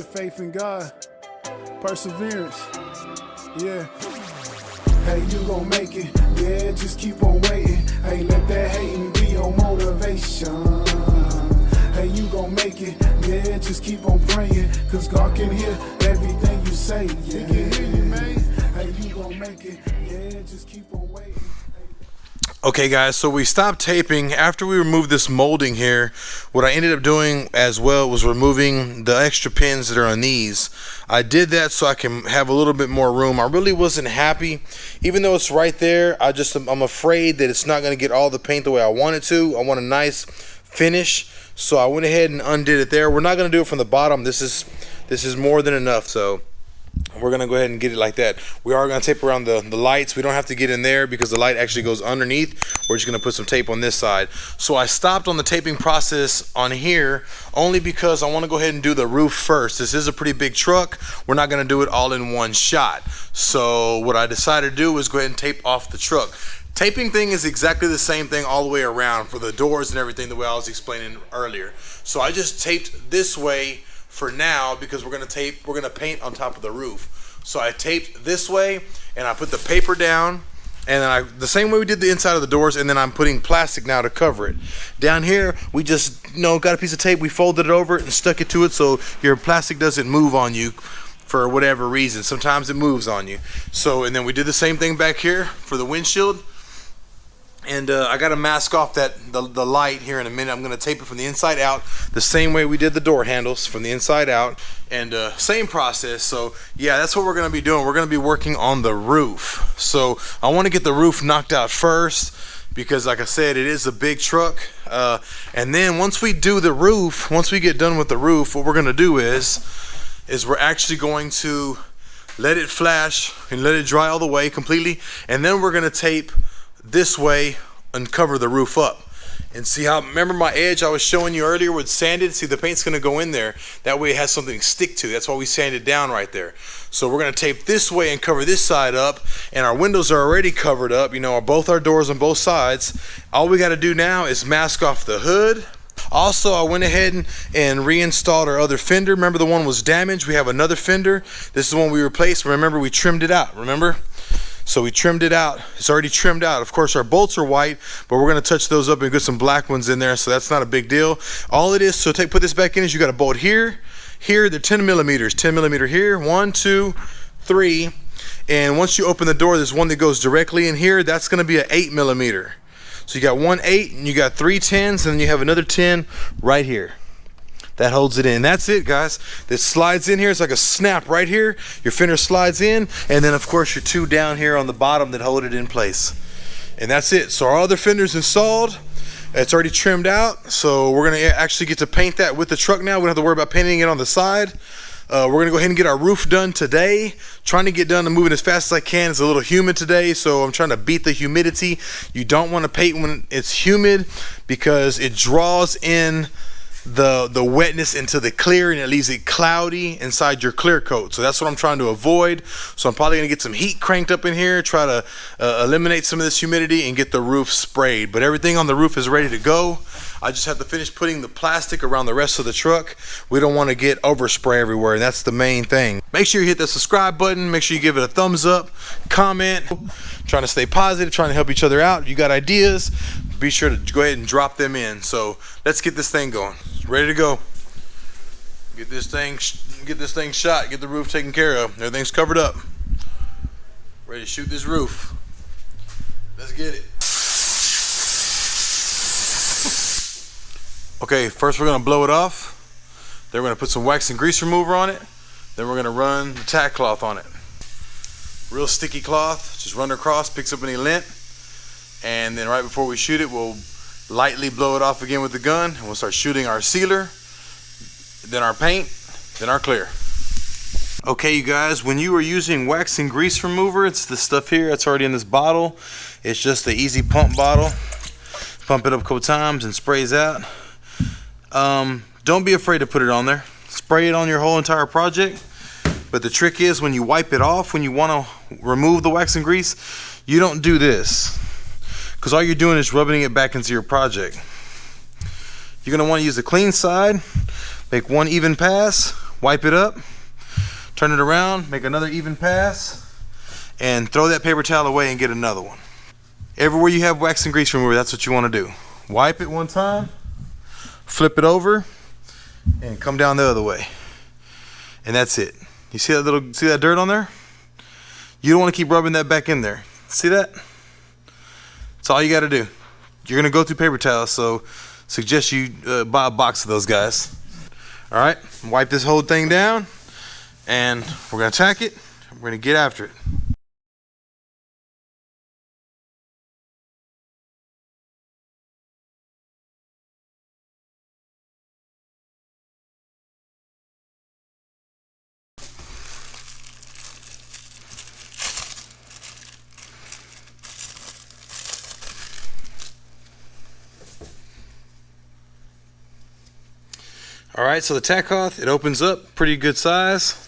Faith in God, perseverance, yeah. Hey, you gon' make it, yeah, just keep on waiting. Hey, let that hating be your motivation. Hey, you gon' make it, yeah, just keep on praying, cause God can hear everything you say, yeah. He can hear you, man. Hey, you gon' make it, yeah, just keep on waiting. Okay guys, so we stopped taping after we removed this molding here. What I ended up doing as well was removing the extra pins that are on these. I did that so I can have a little bit more room. I really wasn't happy, even though it's right there. I'm afraid that it's not going to get all the paint the way I want it to. I want a nice finish, so I went ahead and undid it there. We're not going to do it from the bottom. This is more than enough, so we're gonna go ahead and get it like that. We are gonna tape around the lights. We don't have to get in there because the light actually goes underneath. We're just gonna put some tape on this side. So I stopped on the taping process on here only because I want to go ahead and do the roof first. This is a pretty big truck. We're not gonna do it all in one shot. So what I decided to do was go ahead and tape off the truck. Taping thing is exactly the same thing all the way around for the doors and everything, the way I was explaining earlier. So I just taped this way for now because we're gonna paint on top of the roof. So I taped this way and I put the paper down, and then the same way we did the inside of the doors, and then I'm putting plastic now to cover it. Down here we just got a piece of tape, we folded it over it and stuck it to it so your plastic doesn't move on you for whatever reason. Sometimes it moves on you. So, and then we did the same thing back here for the windshield. And I got to mask off the light here in a minute. I'm going to tape it from the inside out the same way we did the door handles, from the inside out, and same process. So yeah, that's what we're going to be doing. We're going to be working on the roof. So I want to get the roof knocked out first because, like I said, it is a big truck. And then once we do the roof, once we get done with the roof, what we're going to do is we're actually going to let it flash and let it dry all the way completely, and then we're going to tape this way and cover the roof up. And see how, remember my edge I was showing you earlier with sanded? See, the paint's gonna go in there. That way it has something to stick to. That's why we sanded down right there. So we're gonna tape this way and cover this side up, and our windows are already covered up, both our doors on both sides. All we gotta do now is mask off the hood. Also, I went ahead and reinstalled our other fender. Remember, the one was damaged. We have another fender. This is the one we replaced. Remember, we trimmed it out, remember? So we trimmed it out. It's already trimmed out. Of course, our bolts are white, but we're gonna touch those up and get some black ones in there, so that's not a big deal. All it is, so put this back in, is you got a bolt here, they're 10 millimeters. 10 millimeter here, 1, 2, 3. And once you open the door, there's one that goes directly in here. That's gonna be an 8 millimeter. So you got 1 8, and you got 3 10s, and then you have another 10 right here. That holds it in. That's it, guys. This slides in here. It's like a snap right here. Your fender slides in, and then of course your 2 down here on the bottom that hold it in place. And that's it. So our other fender's installed. It's already trimmed out. So we're gonna actually get to paint that with the truck now. We don't have to worry about painting it on the side. We're gonna go ahead and get our roof done today. Trying to get done and moving as fast as I can. It's a little humid today, so I'm trying to beat the humidity. You don't want to paint when it's humid because it draws in the wetness into the clear, and it leaves it cloudy inside your clear coat. So that's what I'm trying to avoid. So I'm probably gonna get some heat cranked up in here, try to eliminate some of this humidity and get the roof sprayed. But everything on the roof is ready to go. I just have to finish putting the plastic around the rest of the truck. We don't want to get overspray everywhere, and that's the main thing. Make sure you hit the subscribe button. Make sure you give it a thumbs up, comment. Trying to stay positive, trying to help each other out. If you got ideas, be sure to go ahead and drop them in. So let's get this thing going. Ready to go. Get this thing shot. Get the roof taken care of. Everything's covered up. Ready to shoot this roof. Let's get it. Okay, first we're gonna blow it off. Then we're gonna put some wax and grease remover on it. Then we're gonna run the tack cloth on it. Real sticky cloth. Just run it across, picks up any lint. And then right before we shoot it, we'll lightly blow it off again with the gun, and we'll start shooting our sealer, then our paint, then our clear. Okay, you guys, when you are using wax and grease remover, it's the stuff here that's already in this bottle. It's just the easy pump bottle. Pump it up a couple times and sprays out. Don't be afraid to put it on there. Spray it on your whole entire project. But the trick is, when you wipe it off, when you want to remove the wax and grease, you don't do this, because all you're doing is rubbing it back into your project. You're going to want to use the clean side, make one even pass, wipe it up, turn it around, make another even pass, and throw that paper towel away and get another one. Everywhere you have wax and grease remover, that's what you want to do. Wipe it one time, flip it over, and come down the other way. And that's it. You see that dirt on there? You don't want to keep rubbing that back in there. See that? That's all you got to do. You're going to go through paper towels, so suggest you buy a box of those guys. All right, wipe this whole thing down, and we're going to tack it. We're going to get after it. Alright, so the tack cloth, it opens up pretty good size.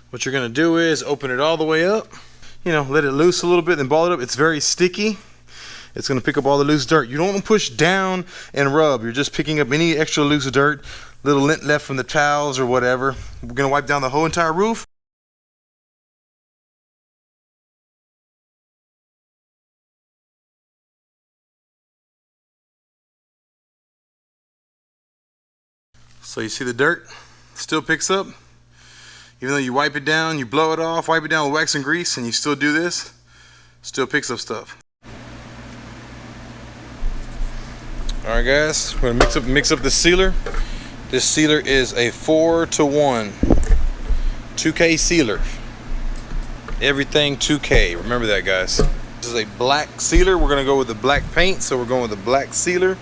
What you're going to do is open it all the way up. You know, let it loose a little bit, then ball it up. It's very sticky. It's going to pick up all the loose dirt. You don't want to push down and rub. You're just picking up any extra loose dirt, little lint left from the towels or whatever. We're going to wipe down the whole entire roof. So you see the dirt still picks up. Even though you wipe it down, you blow it off, wipe it down with wax and grease, and you still do this, still picks up stuff. Alright guys, we're gonna mix up the sealer. This sealer is a 4-to-1 2K sealer. Everything 2K, remember that guys. This is a black sealer. We're gonna go with the black paint, so we're going with the black sealer.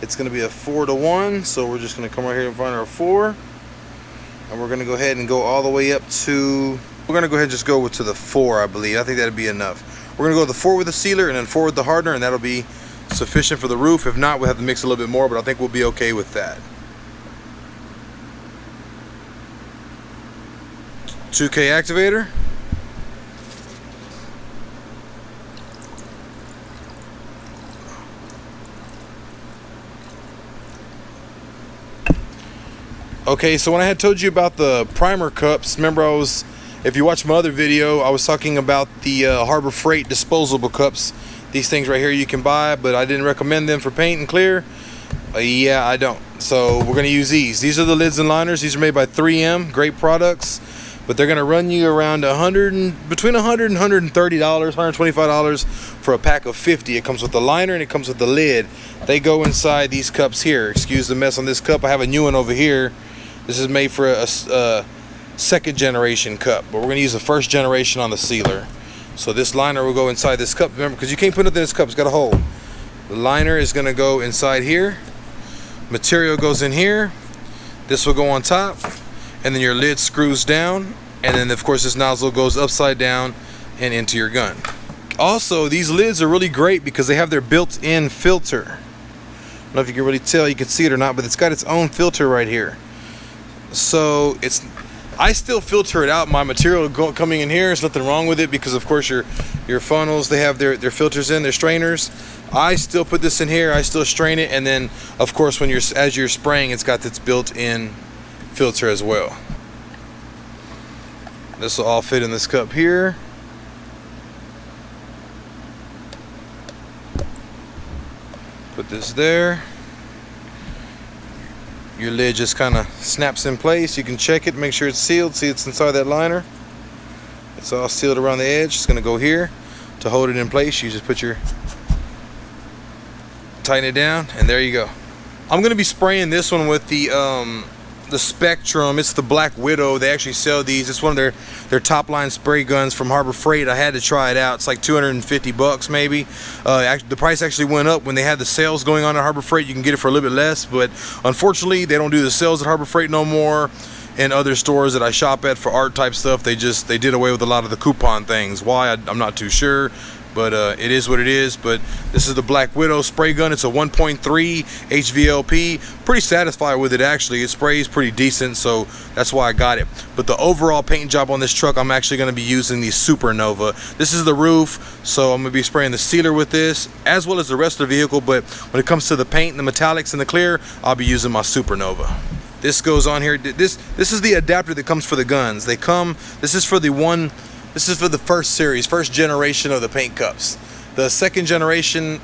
It's going to be a 4-to-1, so we're just going to come right here and find our 4, and we're going to go ahead and go all the way up to, we're going to go ahead and just go to the 4, I believe. I think that'd be enough. We're going to go with the 4 with the sealer and then 4 with the hardener, and that'll be sufficient for the roof. If not, we'll have to mix a little bit more, but I think we'll be okay with that. 2K activator. Okay, so when I had told you about the primer cups, remember if you watch my other video, I was talking about the Harbor Freight disposable cups. These things right here you can buy, but I didn't recommend them for paint and clear. Yeah, I don't. So we're going to use these. These are the lids and liners. These are made by 3M, great products, but they're going to run you around between $100 and $130, $125 for a pack of 50. It comes with the liner and it comes with the lid. They go inside these cups here. Excuse the mess on this cup. I have a new one over here. This is made for a second generation cup, but we're going to use the first generation on the sealer. So this liner will go inside this cup. Remember, because you can't put it in this cup, it's got a hole. The liner is going to go inside here. Material goes in here. This will go on top, and then your lid screws down, and then of course this nozzle goes upside down and into your gun. Also, these lids are really great because they have their built-in filter. I don't know if you can really tell, you can see it or not, but it's got its own filter right here. So I still filter it out. My material coming in here, there's nothing wrong with it because of course your funnels, they have their filters in, their strainers. I still put this in here, I still strain it, and then of course as you're spraying, it's got this built-in filter as well. This will all fit in this cup here. Put this there. Your lid just kind of snaps in place. You can check it, make sure it's sealed. See, it's inside that liner. It's all sealed around the edge. It's going to go here to hold it in place. You just tighten it down, and there you go. I'm going to be spraying this one with the Spectrum. It's the Black Widow. They actually sell these. It's one of their top line spray guns from Harbor Freight. I had to try it out. It's like 250 bucks maybe. The price actually went up when they had the sales going on at Harbor Freight. You can get it for a little bit less, but unfortunately they don't do the sales at Harbor Freight no more. And other stores that I shop at for art type stuff, they did away with a lot of the coupon things. Why, I'm not too sure, but it is what it is. But this is the Black Widow spray gun. It's a 1.3 HVLP. Pretty satisfied with it actually. It sprays pretty decent, so that's why I got it. But the overall paint job on this truck, I'm actually going to be using the Supernova. This is the roof, so I'm going to be spraying the sealer with this as well as the rest of the vehicle. But when it comes to the paint and the metallics and the clear, I'll be using my Supernova. This goes on here. This is the adapter that comes for the guns. This is for the first series, first generation of the paint cups. The second generation,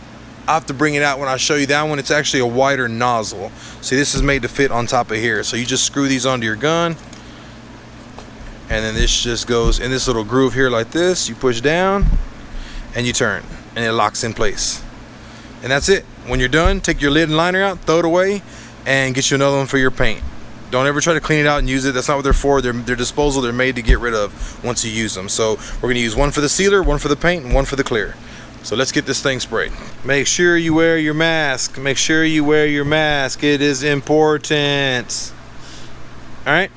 I have to bring it out when I show you that one. It's actually a wider nozzle. See, this is made to fit on top of here. So you just screw these onto your gun, and then this just goes in this little groove here like this. You push down and you turn, and it locks in place. And that's it. When you're done, take your lid and liner out, throw it away, and get you another one for your paint. Don't ever try to clean it out and use it. That's not what they're for. They're disposal. They're made to get rid of once you use them. So we're going to use one for the sealer, one for the paint, and one for the clear. So let's get this thing sprayed. Make sure you wear your mask. Make sure you wear your mask. It is important. All right,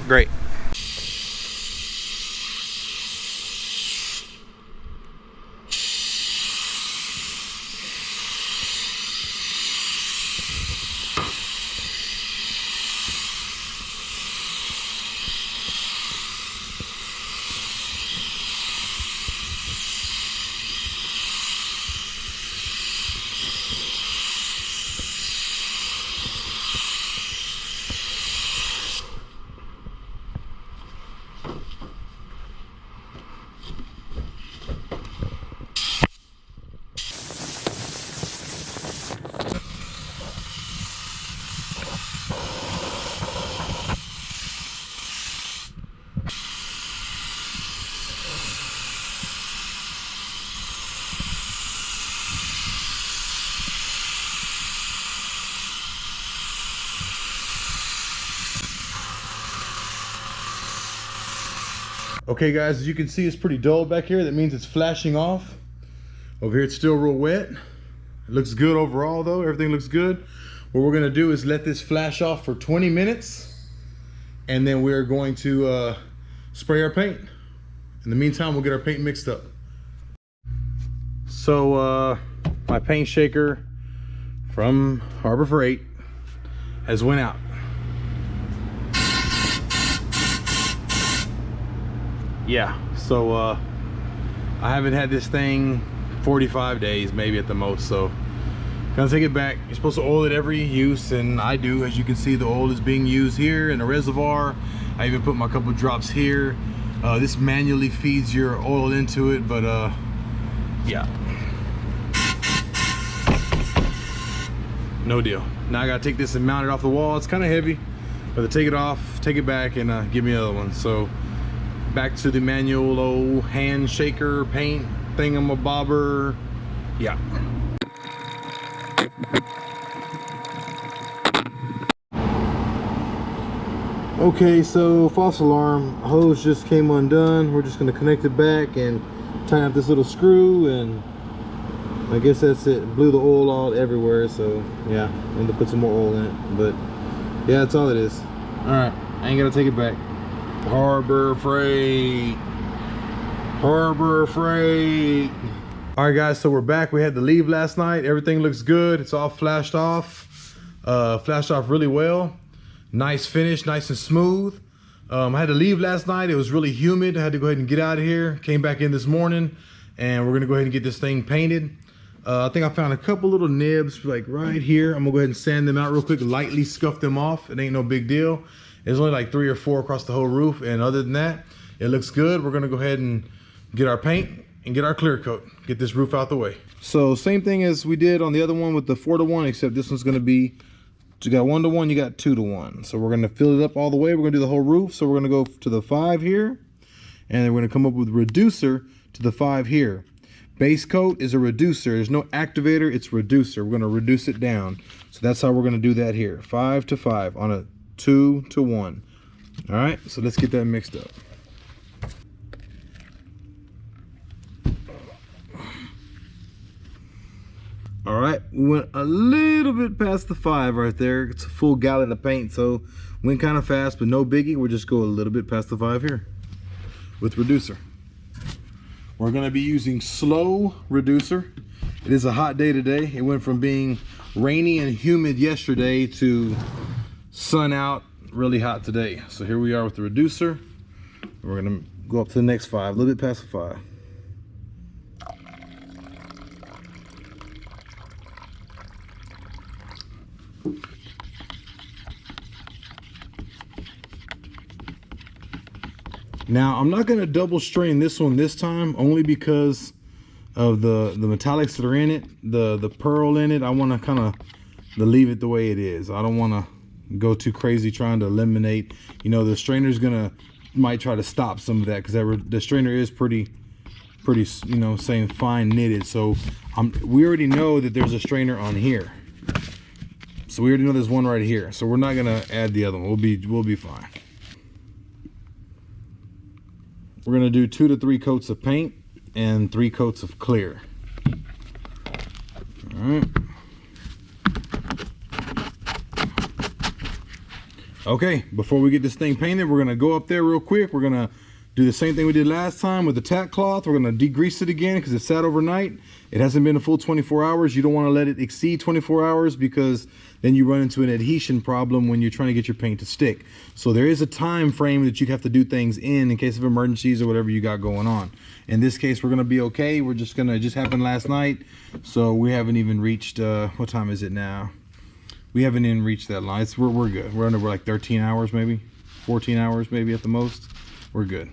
great. Okay guys, as you can see, it's pretty dull back here. That means it's flashing off. Over here it's still real wet. It looks good overall though, everything looks good. What we're gonna do is let this flash off for 20 minutes, and then we're going to spray our paint. In the meantime, we'll get our paint mixed up. So my paint shaker from Harbor Freight has went out. Yeah, so I haven't had this thing 45 days maybe at the most, so gonna take it back. You're supposed to oil it every use, and I do. As you can see, the oil is being used here in the reservoir. I even put my couple drops here. This manually feeds your oil into it, but yeah, no deal. Now I gotta take this and mount it off the wall. It's kind of heavy, but to take it off, take it back, and give me another one. So back to the manual old hand shaker paint thingamabobber. Yeah. Okay, so false alarm, hose just came undone. We're just gonna connect it back and tighten up this little screw, and I guess that's it. Blew the oil all everywhere, so yeah, I'm gonna put some more oil in it, but yeah, that's all it is. All right, I ain't gonna take it back. Harbor Freight. Harbor Freight. All right guys, so we're back. We had to leave last night. Everything looks good. It's all flashed off. Flashed off really well. Nice finish, nice and smooth. I had to leave last night. It was really humid. I had to go ahead and get out of here. Came back in this morning, and we're gonna go ahead and get this thing painted. I think I found a couple little nibs like right here. I'm gonna go ahead and sand them out real quick, lightly scuff them off. It ain't no big deal. There's only like 3 or 4 across the whole roof, and other than that, it looks good. We're gonna go ahead and get our paint and get our clear coat, get this roof out the way. So same thing as we did on the other one with the 4-to-1, except this one's gonna be, you got 1-to-1, you got 2-to-1. So we're gonna fill it up all the way. We're gonna do the whole roof. So we're gonna go to the 5 here, and then we're gonna come up with reducer to the 5 here. Base coat is a reducer. There's no activator, it's reducer. We're gonna reduce it down. So that's how we're gonna do that here. 5 to 5 on a 2-to-1. All right, so let's get that mixed up. All right, we went a little bit past the 5 right there. It's a full gallon of paint, so went kind of fast, but no biggie. We'll just go a little bit past the 5 here with reducer. We're gonna be using slow reducer. It is a hot day today. It went from being rainy and humid yesterday to sun out, really hot today. So here we are with the reducer. We're gonna go up to the next 5, a little bit past the 5. Now I'm not gonna double strain this one this time, only because of the metallics that are in it, the pearl in it. I want to kind of leave it the way it is. I don't want to go too crazy trying to eliminate. You know, the strainer's might try to stop some of that, because the strainer is pretty, you know, saying fine knitted. So we already know that there's a strainer on here. So we already know there's one right here. So we're not gonna add the other one. We'll be fine. We're gonna do 2 to 3 coats of paint and 3 coats of clear. All right. Okay, before we get this thing painted, we're gonna go up there real quick. We're gonna do the same thing we did last time with the tack cloth. We're gonna degrease it again because it sat overnight. It hasn't been a full 24 hours. You don't want to let it exceed 24 hours because then you run into an adhesion problem when you're trying to get your paint to stick. So there is a time frame that you have to do things in case of emergencies or whatever you got going on. In this case, we're gonna be okay. It just happened last night, so we haven't even reached what time is it now? We haven't even reached that line. We're good. We're like 13 hours, maybe 14 hours, maybe at the most. We're good.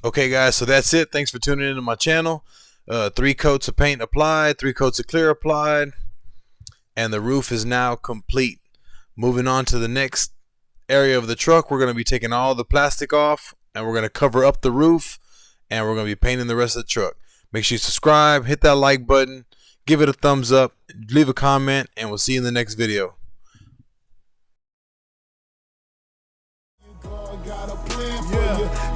Okay guys, so that's it. Thanks for tuning into my channel. 3 coats of paint applied, 3 coats of clear applied, and the roof is now complete. Moving on to the next area of the truck, we're going to be taking all the plastic off, and we're going to cover up the roof, and we're going to be painting the rest of the truck. Make sure you subscribe, hit that like button, give it a thumbs up, leave a comment, and we'll see you in the next video.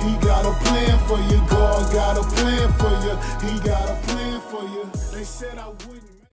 He got a plan for you. God got a plan for you. He got a plan for you. They said I wouldn't.